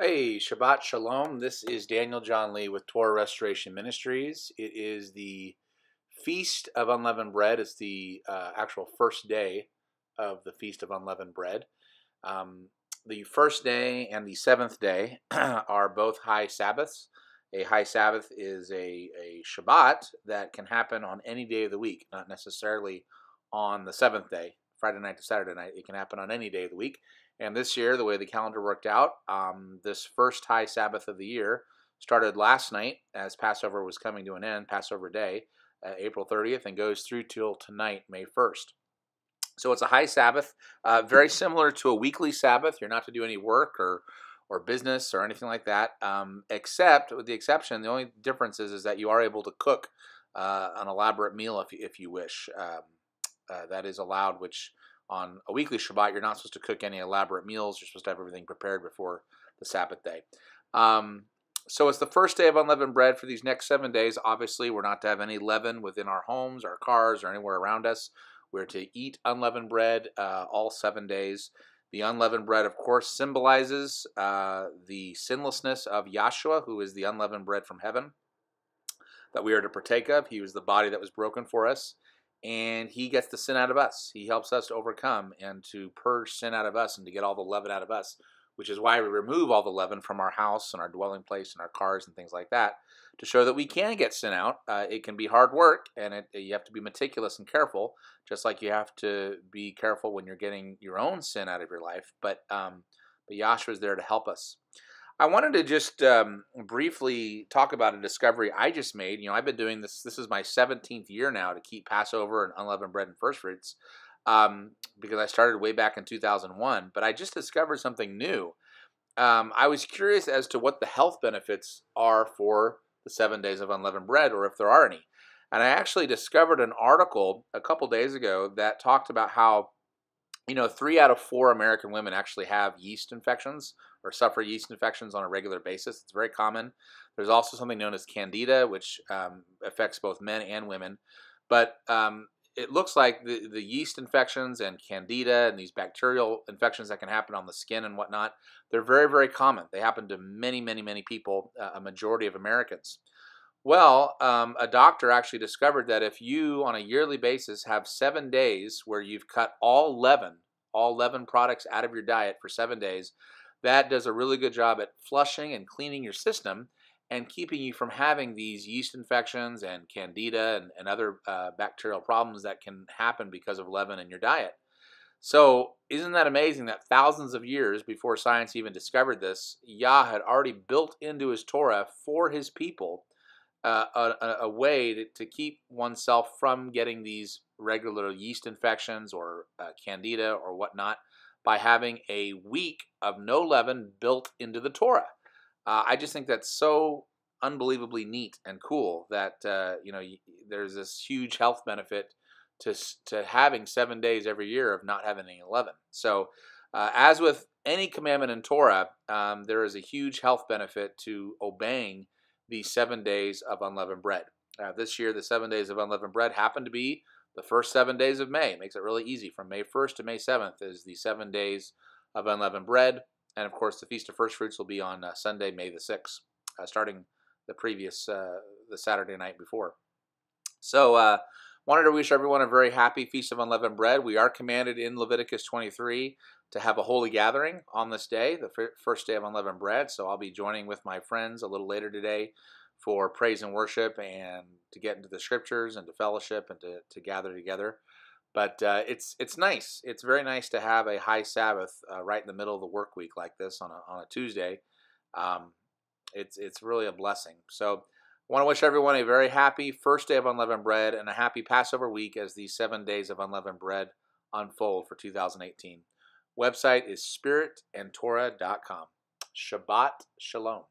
Hey, Shabbat Shalom. This is Daniel John Lee with Torah Restoration Ministries. It is the Feast of Unleavened Bread. It's the actual first day of the Feast of Unleavened Bread. The first day and the seventh day are both High Sabbaths. A High Sabbath is a Shabbat that can happen on any day of the week, not necessarily on the seventh day, Friday night to Saturday night. It can happen on any day of the week. And this year, the way the calendar worked out, this first High Sabbath of the year started last night as Passover was coming to an end, Passover Day, April 30th, and goes through till tonight, May 1st. So it's a High Sabbath, very similar to a weekly Sabbath. You're not to do any work or business or anything like that, except with the exception, the only difference is that you are able to cook an elaborate meal if you wish. That is allowed, which on a weekly Shabbat, you're not supposed to cook any elaborate meals. You're supposed to have everything prepared before the Sabbath day. So it's the first day of unleavened bread for these next 7 days. Obviously, we're not to have any leaven within our homes, our cars, or anywhere around us. We're to eat unleavened bread all 7 days. The unleavened bread, of course, symbolizes the sinlessness of Yahshua, who is the unleavened bread from heaven that we are to partake of. He was the body that was broken for us. And he gets the sin out of us. He helps us to overcome and to purge sin out of us and to get all the leaven out of us, which is why we remove all the leaven from our house and our dwelling place and our cars and things like that to show that we can get sin out. It can be hard work, and you have to be meticulous and careful, just like you have to be careful when you're getting your own sin out of your life. But Yahshua is there to help us. I wanted to just briefly talk about a discovery I just made. I've been doing this. This is my 17th year now to keep Passover and unleavened bread and first fruits because I started way back in 2001. But I just discovered something new. I was curious as to what the health benefits are for the 7 days of unleavened bread, or if there are any. And I actually discovered an article a couple days ago that talked about how 3 out of 4 American women actually have yeast infections or suffer yeast infections on a regular basis. It's very common. There's also something known as candida, which affects both men and women. But it looks like the yeast infections and candida and these bacterial infections that can happen on the skin and whatnot, they're very, very common. They happen to many, many, many people, a majority of Americans. Well, a doctor actually discovered that if you, on a yearly basis, have 7 days where you've cut all leaven products out of your diet for 7 days, that does a really good job at flushing and cleaning your system and keeping you from having these yeast infections and candida and other bacterial problems that can happen because of leaven in your diet. So isn't that amazing that thousands of years before science even discovered this, Yah had already built into his Torah for his people a way to keep oneself from getting these regular yeast infections or candida or whatnot by having a week of no leaven built into the Torah. I just think that's so unbelievably neat and cool that there's this huge health benefit to having 7 days every year of not having any leaven. So as with any commandment in Torah, there is a huge health benefit to obeying the 7 days of unleavened bread. This year, the 7 days of unleavened bread happen to be the first 7 days of May. It makes it really easy. From May 1st to May 7th is the 7 days of unleavened bread. And of course, the Feast of First Fruits will be on Sunday, May the 6th, starting the Saturday night before. So, wanted to wish everyone a very happy Feast of Unleavened Bread. We are commanded in Leviticus 23 to have a holy gathering on this day, the first day of Unleavened Bread. So I'll be joining with my friends a little later today for praise and worship and to get into the scriptures and to fellowship and to gather together. But it's nice. It's very nice to have a High Sabbath right in the middle of the work week like this on a Tuesday. It's really a blessing. So I want to wish everyone a very happy first day of Unleavened Bread and a happy Passover week as these 7 days of Unleavened Bread unfold for 2018. Website is spiritandtorah.com. Shabbat Shalom.